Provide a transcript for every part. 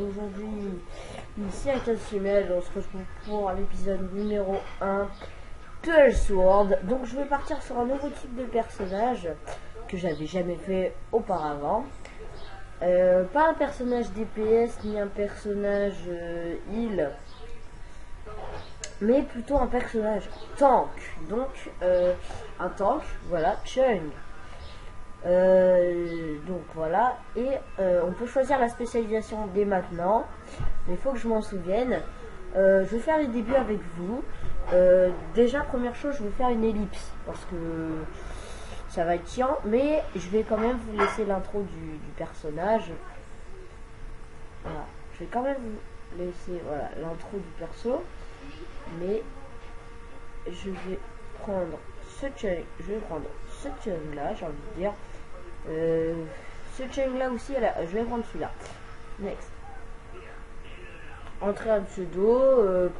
aujourd'hui, ici à Casimel, on se retrouve pour l'épisode numéro 1 de Elsword. Donc je vais partir sur un nouveau type de personnage que j'avais jamais fait auparavant. Pas un personnage DPS ni un personnage heal, mais plutôt un personnage tank. Donc un tank, voilà, Chung. Donc voilà, et on peut choisir la spécialisation dès maintenant, mais il faut que je m'en souvienne. Je vais faire les débuts avec vous. Déjà, première chose, je vais faire une ellipse parce que ça va être chiant, mais je vais quand même vous laisser l'intro du personnage. Voilà, je vais quand même vous laisser voilà l'intro du perso, mais je vais prendre ce Chung, là, j'ai envie de dire. Ce Chung là aussi, je vais prendre celui-là. Next. Entrer un pseudo.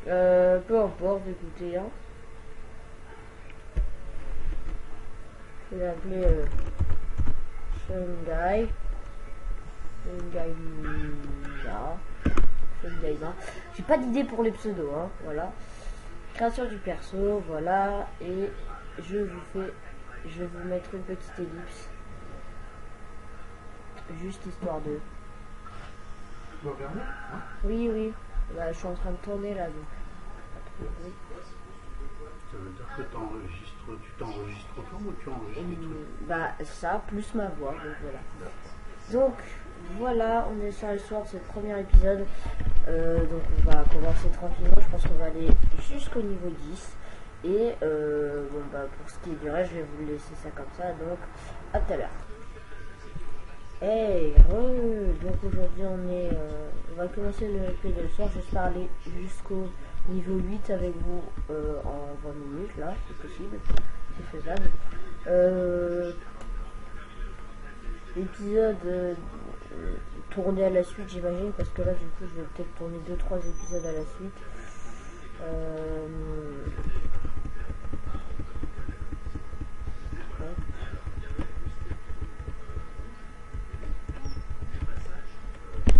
Peu importe, écoutez. Hein. Je vais l'appeler Shungai. J'ai pas d'idée pour les pseudos, hein. Voilà. Création du perso, voilà, et je vais vous mettre une petite ellipse, juste histoire de. Oui, oui, bah, je suis en train de tourner là, donc. Ça veut dire que tu t'enregistres autant ou tu enregistres tout? Bah ça, plus ma voix, donc voilà. Donc voilà, on est sur le soir de ce premier épisode. Donc on va commencer tranquillement, je pense qu'on va aller jusqu'au niveau 10. Et bon bah pour ce qui est du reste, je vais vous laisser ça comme ça, donc à tout à l'heure. Hey, donc aujourd'hui on va commencer le épisode de soir, j'espère aller jusqu'au niveau 8 avec vous en 20 minutes là, c'est possible, c'est faisable. Épisode tourné à la suite, j'imagine, parce que là du coup je vais peut-être tourner 2-3 épisodes à la suite.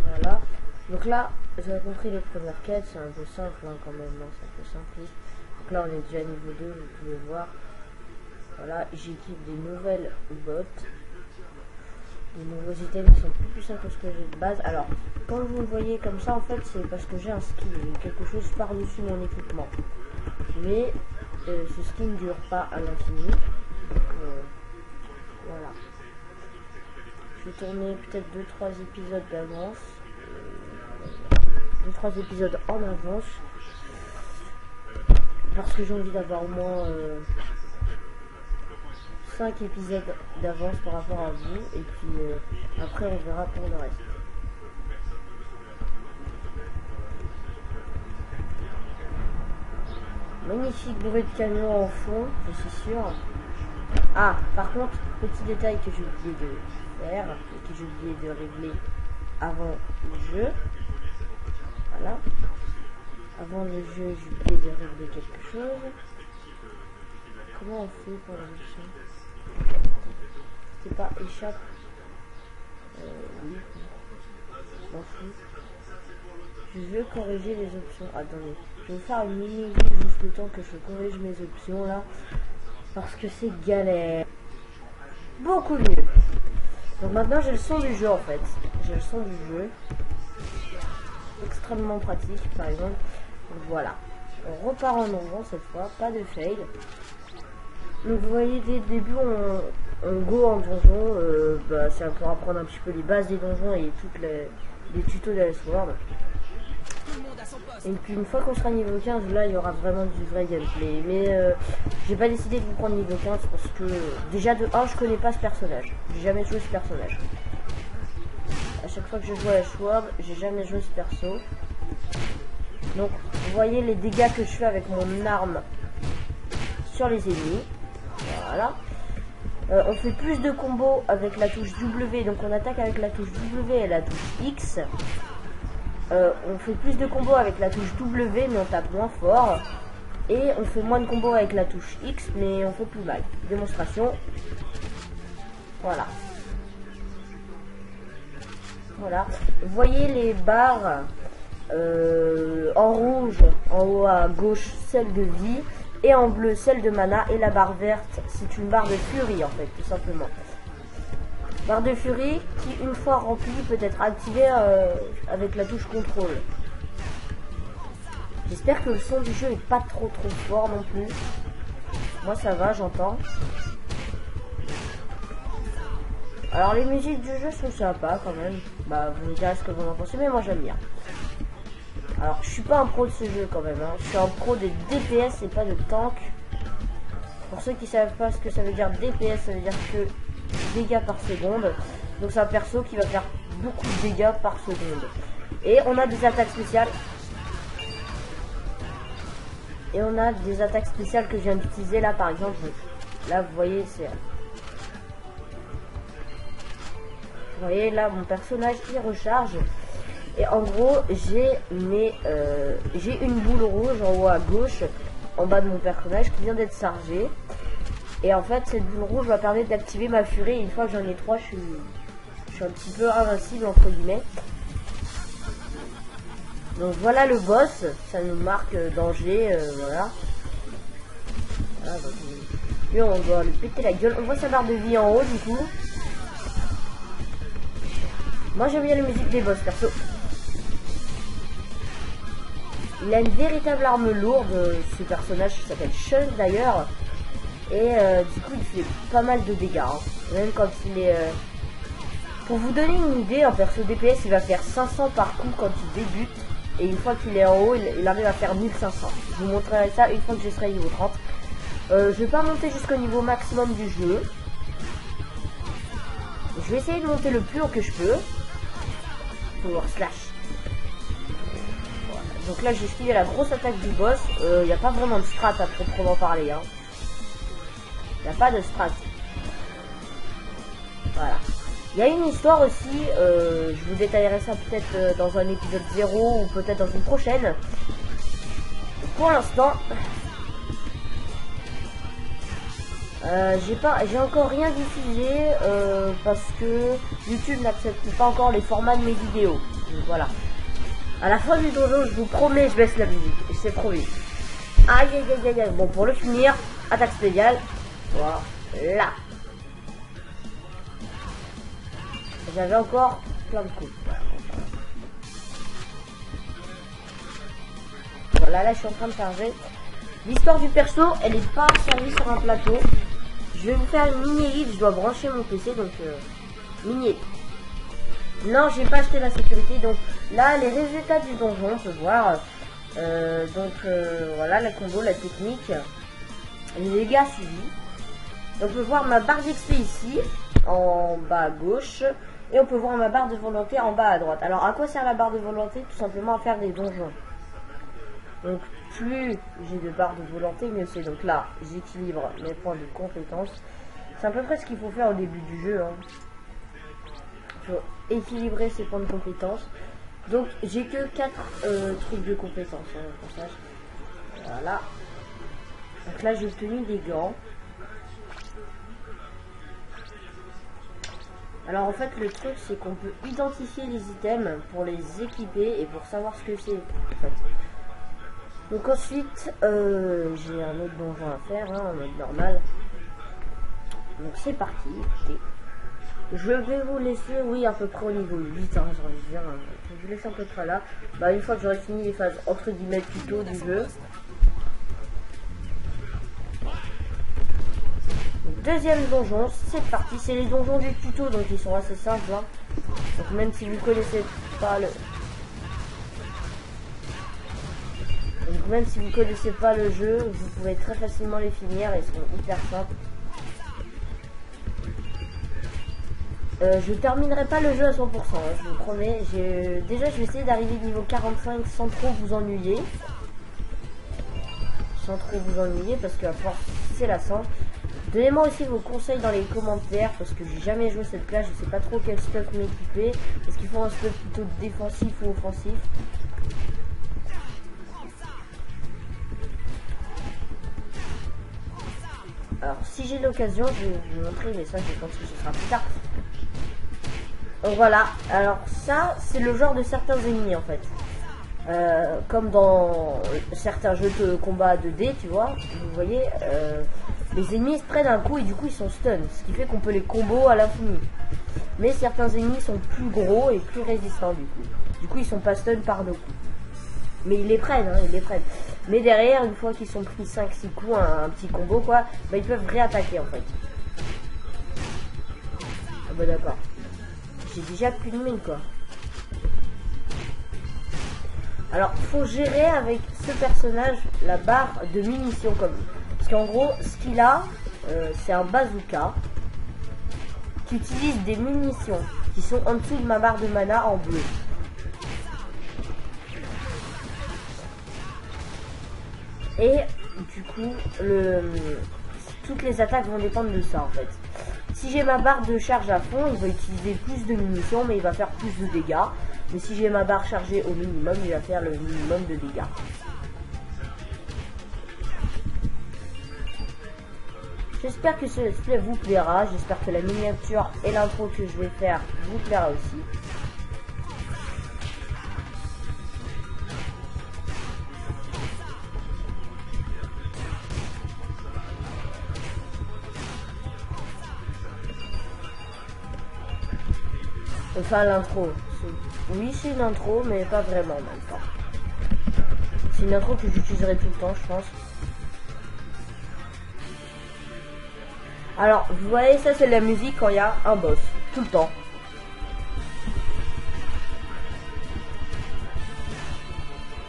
Voilà, donc là vous avez compris les premières quêtes, c'est un peu simple hein, quand même, non, c'est un peu simple. Donc là on est déjà niveau 2, vous pouvez voir. Voilà, j'équipe des nouvelles bottes. Les nouveaux items qui sont plus puissants que ce que j'ai de base. Alors, quand vous le voyez comme ça, en fait, c'est parce que j'ai un skin, quelque chose par-dessus mon équipement. Mais ce skin ne dure pas à l'infini. Donc, voilà. Je vais tourner peut-être 2-3 épisodes d'avance. 2-3 épisodes en avance. Parce que j'ai envie d'avoir au moins 5 épisodes d'avance par rapport à vous, et puis après on verra pour le reste. Magnifique bruit de camion en fond, je suis sûr. Ah, par contre, petit détail que j'ai oublié de faire, et que j'ai oublié de régler avant le jeu. Voilà. Avant le jeu, j'ai oublié de régler quelque chose. Comment on fait pour la mission? C'est pas échappe. Oui. M'en fous. Je veux corriger les options. Attendez. Je vais faire une mini juste le temps que je corrige mes options là. Parce que c'est galère. Beaucoup mieux. Donc maintenant j'ai le son du jeu en fait. J'ai le son du jeu. Extrêmement pratique par exemple. Donc voilà. On repart en donjon cette fois. Pas de fail. Donc vous voyez dès le début on go en donjon, bah, c'est pour apprendre un petit peu les bases des donjons et toutes les tutos d'Elsword. Et puis une fois qu'on sera niveau 15, là il y aura vraiment du vrai gameplay. Mais j'ai pas décidé de vous prendre niveau 15 parce que déjà de 1 je connais pas ce personnage. J'ai jamais joué ce personnage. À chaque fois que je joue à Elsword, j'ai jamais joué ce perso. Donc vous voyez les dégâts que je fais avec mon arme sur les ennemis. Voilà. On fait plus de combos avec la touche W, donc on attaque avec la touche W et la touche X. On fait plus de combos avec la touche W, mais on tape moins fort. Et on fait moins de combos avec la touche X, mais on fait plus mal. Démonstration. Voilà. Voilà. Vous voyez les barres en rouge, en haut à gauche, celle de vie, et en bleu, celle de mana, et la barre verte, c'est une barre de furie en fait, tout simplement. Barre de furie qui, une fois remplie, peut être activée avec la touche contrôle. J'espère que le son du jeu est pas trop fort non plus. Moi ça va, j'entends. Alors les musiques du jeu sont sympas quand même. Bah vous me direz ce que vous en pensez, mais moi j'aime bien. Alors je suis pas un pro de ce jeu quand même, hein. Je suis un pro des DPS et pas de tank. Pour ceux qui savent pas ce que ça veut dire DPS, ça veut dire que dégâts par seconde. Donc c'est un perso qui va faire beaucoup de dégâts par seconde. Et on a des attaques spéciales. Et on a des attaques spéciales que je viens d'utiliser là par exemple. Là vous voyez c'est... Vous voyez là mon personnage il recharge. Et en gros j'ai une boule rouge en haut à gauche en bas de mon personnage qui vient d'être chargée. Et en fait cette boule rouge va permettre d'activer ma furie. Et une fois que j'en ai 3 je suis un petit peu invincible entre guillemets. Donc voilà le boss, ça nous marque danger, voilà. Voilà donc, lui on doit lui péter la gueule. On voit sa barre de vie en haut du coup. Moi j'aime bien la musique des boss perso. Il a une véritable arme lourde, ce personnage s'appelle Shun d'ailleurs. Et du coup il fait pas mal de dégâts, hein. Même quand il est... Pour vous donner une idée, un perso DPS il va faire 500 par coup quand il débute. Et une fois qu'il est en haut, il arrive à faire 1500. Je vous montrerai ça une fois que je serai niveau 30. Je vais pas monter jusqu'au niveau maximum du jeu. Je vais essayer de monter le plus haut que je peux. Power slash. Voilà. Donc là j'ai esquivé la grosse attaque du boss. Il n'y a pas vraiment de strat à proprement parler. Hein. Il n'y a pas de strat. Voilà. Il y a une histoire aussi, je vous détaillerai ça peut-être dans un épisode 0 ou peut-être dans une prochaine. Pour l'instant, j'ai encore rien diffusé parce que YouTube n'accepte pas encore les formats de mes vidéos. Donc voilà. À la fin du donjon, je vous promets, je baisse la musique. C'est promis. Aïe aïe aïe aïe aïe. Bon, pour le finir, attaque spéciale. Voilà. J'avais encore plein de coups. Voilà, là je suis en train de charger. L'histoire du perso, elle est pas servie sur un plateau. Je vais vous faire une mini-guide, je dois brancher mon PC, donc mini. Non, j'ai pas acheté la sécurité, donc là les résultats du donjon, on peut voir. Voilà la combo, la technique, les dégâts suivis. On peut voir ma barre d'XP ici, en bas à gauche. Et on peut voir ma barre de volonté en bas à droite. Alors à quoi sert la barre de volonté? Tout simplement à faire des donjons. Donc plus j'ai de barres de volonté, mieux c'est. Donc là, j'équilibre mes points de compétence. C'est à peu près ce qu'il faut faire au début du jeu. Hein. Il faut équilibrer ses points de compétence. Donc j'ai que 4 trucs de compétence. Hein, voilà. Donc là j'ai obtenu des gants. Alors en fait le truc c'est qu'on peut identifier les items pour les équiper et pour savoir ce que c'est en fait. Donc ensuite j'ai un autre donjon à faire hein, en mode normal. Donc c'est parti, écoutez. Je vais vous laisser, oui à peu près au niveau 8 hein, j'ai envie de dire. Je vais vous laisser à peu près là. Bah une fois que j'aurai fini les phases entre guillemets tuto du jeu. Deuxième donjon, c'est parti, c'est les donjons du tuto, donc ils sont assez simples. Hein. Donc même si vous connaissez pas le jeu, vous pouvez très facilement les finir, ils sont hyper simples. Je terminerai pas le jeu à 100%, hein, je vous promets. Déjà je vais essayer d'arriver niveau 45 sans trop vous ennuyer. Parce qu'à force c'est lassant. Donnez-moi aussi vos conseils dans les commentaires parce que j'ai jamais joué cette classe, je sais pas trop quel stuff m'équiper. Est-ce qu'il faut un stuff plutôt défensif ou offensif? Alors si j'ai l'occasion, je vais vous montrer, mais ça je pense que ce sera plus tard. Donc voilà, alors ça c'est le genre de certains ennemis en fait. Comme dans certains jeux de combat 2D, tu vois, vous voyez, les ennemis se prennent un coup et du coup ils sont stun, ce qui fait qu'on peut les combos à l'infini. Mais certains ennemis sont plus gros et plus résistants du coup. Du coup ils sont pas stun par 2 coups. Mais ils les prennent, hein, ils les prennent. Mais derrière, une fois qu'ils sont pris 5-6 coups, un petit combo quoi, bah ils peuvent réattaquer en fait. Ah bah d'accord. J'ai déjà plus de mine quoi. Alors faut gérer avec ce personnage la barre de munitions comme. Parce qu'en gros, ce qu'il a, c'est un bazooka qui utilise des munitions qui sont en dessous de ma barre de mana en bleu. Et du coup, toutes les attaques vont dépendre de ça en fait. Si j'ai ma barre de charge à fond, il va utiliser plus de munitions, mais il va faire plus de dégâts. Mais si j'ai ma barre chargée au minimum, il va faire le minimum de dégâts. J'espère que ce display vous plaira. J'espère que la miniature et l'intro que je vais faire vous plaira aussi. Enfin l'intro. Oui c'est une intro mais pas vraiment en même temps. C'est une intro que j'utiliserai tout le temps je pense. Alors vous voyez ça c'est la musique quand il y a un boss. Tout le temps.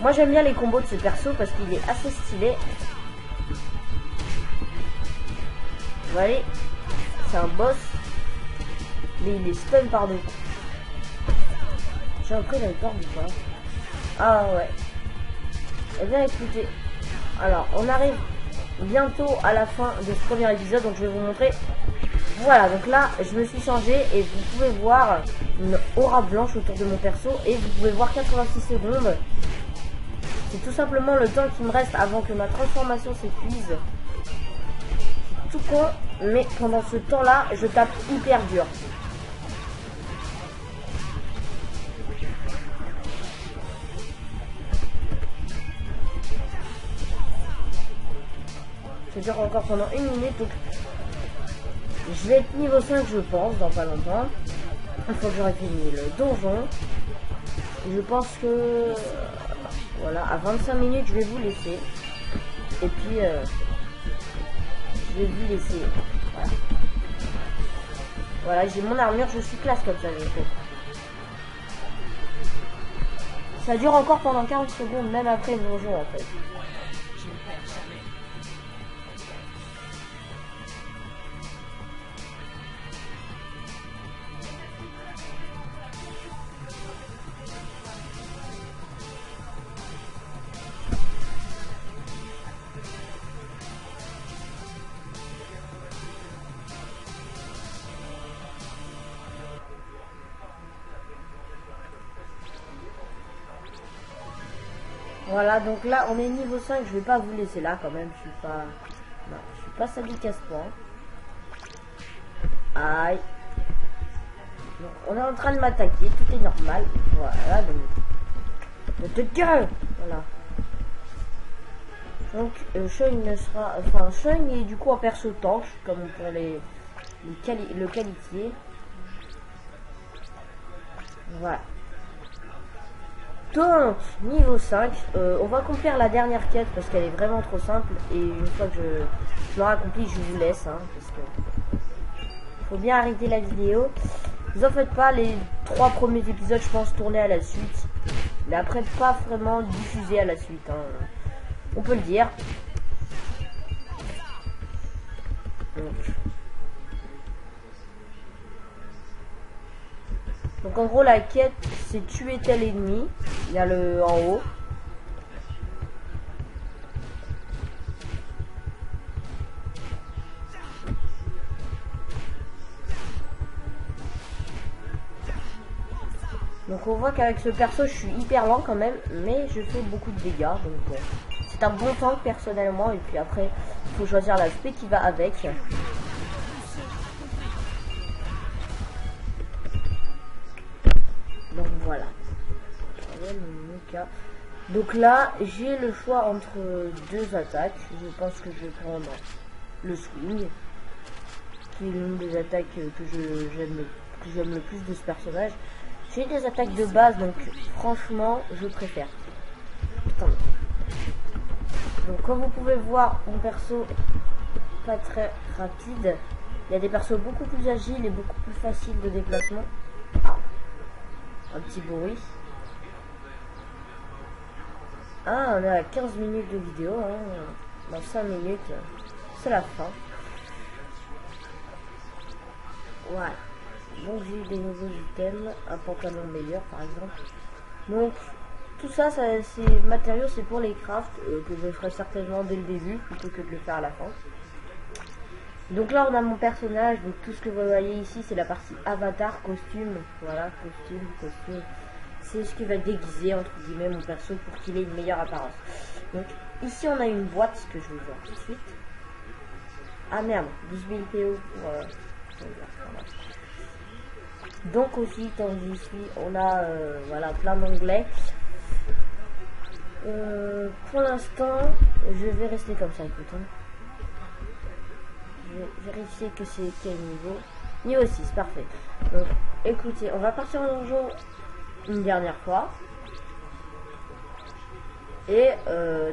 Moi j'aime bien les combos de ce perso parce qu'il est assez stylé. Vous voyez, c'est un boss. Mais il est stun par 2 coups. J'ai un peu la peur ou pas? Ah ouais. Eh bien écoutez. Alors on arrive bientôt à la fin de ce premier épisode. Donc je vais vous montrer. Voilà, donc là je me suis changé. Et vous pouvez voir une aura blanche autour de mon perso. Et vous pouvez voir 86 secondes. C'est tout simplement le temps qui me reste avant que ma transformation s'épuise. C'est tout con. Mais pendant ce temps là je tape hyper dur. Ça dure encore pendant 1 minute, donc je vais être niveau 5 je pense, dans pas longtemps. Une fois que j'aurai fini le donjon. Je pense que voilà, à 25 minutes je vais vous laisser. Et puis je vais vous laisser. Voilà, voilà j'ai mon armure, je suis classe comme ça. Ça dure encore pendant 40 secondes, même après le donjon en fait. Voilà, donc là on est niveau 5, je vais pas vous laisser là quand même, je suis pas... Non, je suis pas sadique à ce point. Aïe. Donc on est en train de m'attaquer, tout est normal. Voilà, donc... De gueule. Voilà. Donc Shun ne sera... Enfin, Shun est du coup en perso tank, comme pour le qualifier. Voilà. Donc, niveau 5, on va accomplir la dernière quête parce qu'elle est vraiment trop simple. Et une fois que je l'aurai accomplie, je vous laisse. Hein, parce que faut bien arrêter la vidéo. Vous en faites pas, les 3 premiers épisodes, je pense, tourner à la suite. Mais après, pas vraiment diffuser à la suite. Hein, on peut le dire. Donc en gros la quête c'est tuer tel ennemi. Il y a le en haut. Donc on voit qu'avec ce perso je suis hyper lent quand même. Mais je fais beaucoup de dégâts. Donc c'est un bon tank personnellement. Et puis après faut choisir l'aspect qui va avec. Donc voilà. Donc là, j'ai le choix entre deux attaques. Je pense que je vais prendre le swing, qui est l'une des attaques que j'aime le plus de ce personnage. J'ai des attaques de base, donc franchement, je préfère. Attendez. Donc comme vous pouvez voir, mon perso pas très rapide. Il y a des persos beaucoup plus agiles et beaucoup plus faciles de déplacement. Un petit bruit. Ah, on est à 15 minutes de vidéo. Hein. Dans 5 minutes, c'est la fin. Voilà. Donc j'ai eu des nouveaux items. Un pantalon meilleur par exemple. Donc tout ça, ces matériaux, c'est pour les crafts que je ferai certainement dès le début plutôt que de le faire à la fin. Donc là, on a mon personnage. Donc tout ce que vous voyez ici, c'est la partie avatar, costume. Voilà, costume. C'est ce qui va déguiser entre guillemets mon perso pour qu'il ait une meilleure apparence. Donc ici, on a une boîte que je vais voir tout de suite. Ah merde, 12 000 PO pour donc aussi, tant que j'y suis, on a voilà, plein d'onglets. Pour l'instant, je vais rester comme ça, écoute. Hein. Je vais vérifier que c'est quel niveau. Niveau 6, parfait. Donc, écoutez, on va partir en donjon une dernière fois. Et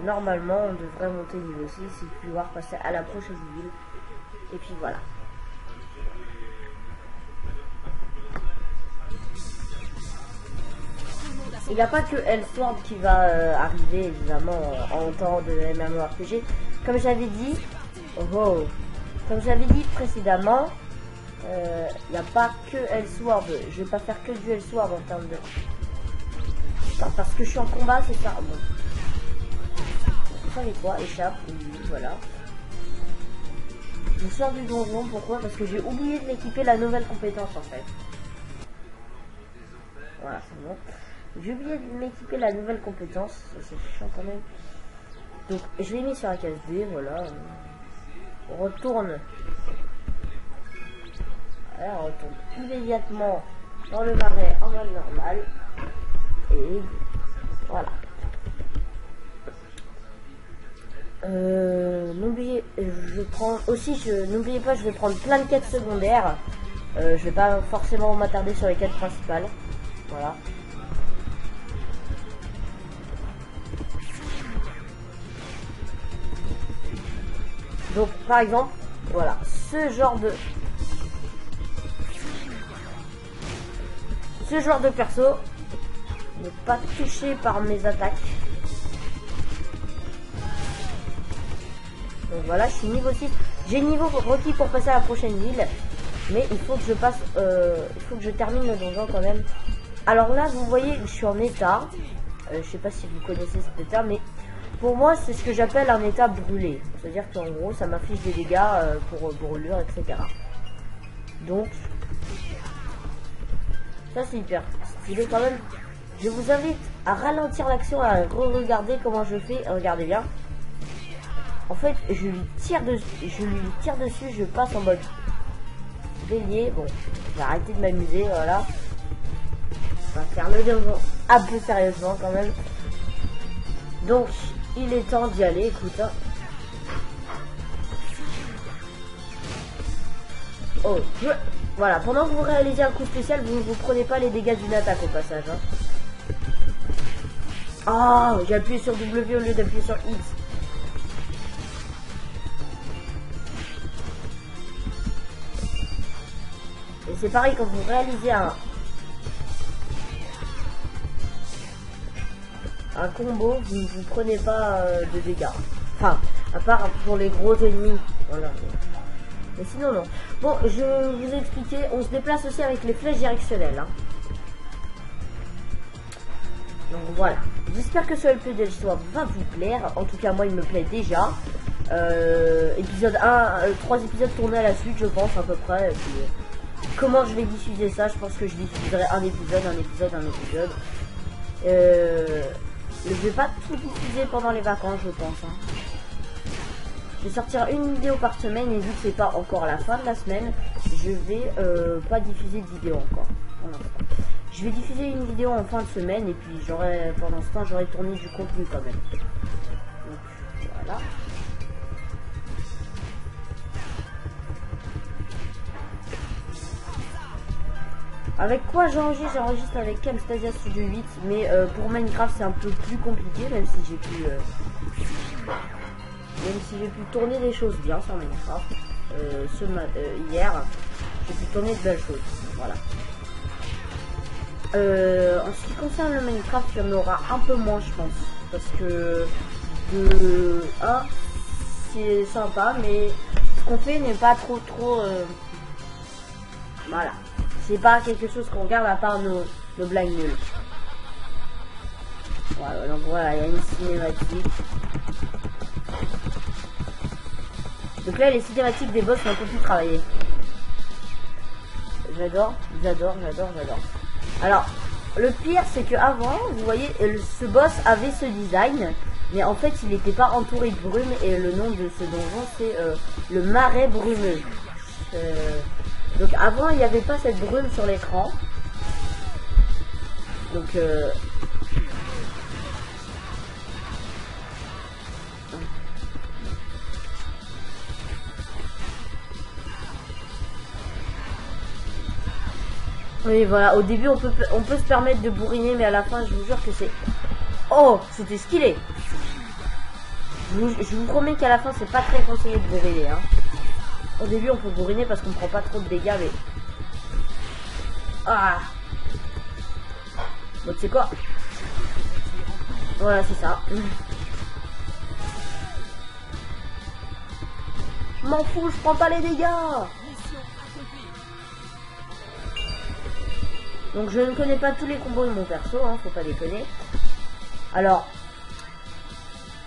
normalement, on devrait monter niveau 6 et pouvoir passer à la prochaine ville. Et puis voilà. Il n'y a pas que Elsword qui va arriver évidemment en temps de MMORPG. Comme j'avais dit, comme j'avais dit précédemment, il n'y a pas que Elsword. Je vais pas faire que du Elsword en termes de... Enfin, parce que je suis en combat, c'est ça. Bon. Vous savez quoi? Échappe, oui, voilà. Je sors du donjon, pourquoi? Parce que j'ai oublié de m'équiper la nouvelle compétence en fait. Voilà, c'est bon. J'ai oublié de m'équiper la nouvelle compétence, ça c'est chiant quand même. Donc je l'ai mis sur la case D, voilà. On retourne. Voilà, on retourne immédiatement dans le marais en mode normal. Et voilà. N'oubliez, n'oubliez pas, je vais prendre plein de quêtes secondaires. Je vais pas forcément m'attarder sur les quêtes principales. Voilà. Donc par exemple, voilà, ce genre de perso n'est pas touché par mes attaques. Donc voilà, je suis niveau 6. J'ai le niveau requis pour passer à la prochaine ville. Mais il faut que je passe, il faut que je termine le donjon quand même. Alors là, vous voyez, je suis en état. Je sais pas si vous connaissez cet état, mais pour moi, c'est ce que j'appelle un état brûlé. C'est-à-dire qu'en gros, ça m'affiche des dégâts pour brûlure, etc. Donc, ça c'est hyper stylé quand même. Je vous invite à ralentir l'action, à regarder comment je fais. Regardez bien. En fait, je lui tire dessus, je passe en mode bélier. Bon, j'ai arrêté de m'amuser, voilà. On va faire le donjon un peu sérieusement quand même. Donc, il est temps d'y aller, écoute. Hein. Oh, voilà, pendant que vous réalisez un coup spécial, vous ne vous prenez pas les dégâts d'une attaque au passage. Hein. Oh, j'ai appuyé sur W au lieu d'appuyer sur X. Et c'est pareil quand vous réalisez un combo, vous ne vous prenez pas de dégâts. Enfin, à part pour les gros ennemis. Voilà. Mais sinon, non. Bon, je vous ai expliqué, on se déplace aussi avec les flèches directionnelles. Hein. Donc voilà. J'espère que ce LP de l'histoire va vous plaire. En tout cas, moi, il me plaît déjà. Épisode 1, 3 épisodes tournés à la suite, je pense, à peu près. Et puis, comment je vais diffuser ça? Je pense que je diffuserai un épisode. Je vais pas tout diffuser pendant les vacances, je pense. Hein. vais sortir une vidéo par semaine et vu que c'est pas encore la fin de la semaine, je vais pas diffuser de vidéo encore. Je vais diffuser une vidéo en fin de semaine et puis j'aurai, pendant ce temps, j'aurai tourné du contenu quand même. Donc voilà. Avec quoi j'enregistre? J'enregistre avec Camstasia Studio 8, mais pour Minecraft c'est un peu plus compliqué, même si j'ai pu tourner des choses bien sur Minecraft. Hier, j'ai pu tourner de belles choses. Voilà. En ce qui concerne le Minecraft, il y en aura un peu moins, je pense, parce que c'est sympa, mais ce qu'on fait n'est pas trop voilà. C'est pas quelque chose qu'on regarde à part nos blagues nulles. Voilà, donc voilà, il y a une cinématique. Donc là, les cinématiques des boss, on peut plus travailler. J'adore. Alors, le pire, c'est que avant, vous voyez, ce boss avait ce design, mais en fait, il n'était pas entouré de brume, et le nom de ce donjon, c'est le marais brumeux. Donc avant il n'y avait pas cette brume sur l'écran. Donc oui voilà, au début on peut se permettre de bourriner, mais à la fin je vous jure que c'est... Oh, c'était skillé. Je vous promets qu'à la fin c'est pas très conseillé de bourriner hein. Au début on peut bourriner parce qu'on prend pas trop de dégâts, mais... Ah. Bon, tu sais quoi? Voilà, c'est ça. Je m'en fous, je prends pas les dégâts. Donc je ne connais pas tous les combos de mon perso, hein, faut pas déconner. Alors,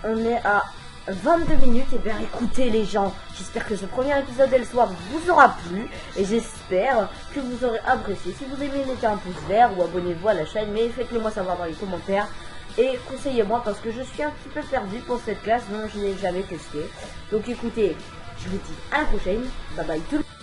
on est à 22 minutes, et bien écoutez les gens, j'espère que ce premier épisode le soir vous aura plu, et j'espère que vous aurez apprécié. Si vous aimez, mettez un pouce vert ou abonnez-vous à la chaîne, mais faites-le moi savoir dans les commentaires, et conseillez-moi parce que je suis un petit peu perdu pour cette classe, non je n'ai jamais testé. Donc écoutez, je vous dis à la prochaine, bye bye tout le monde.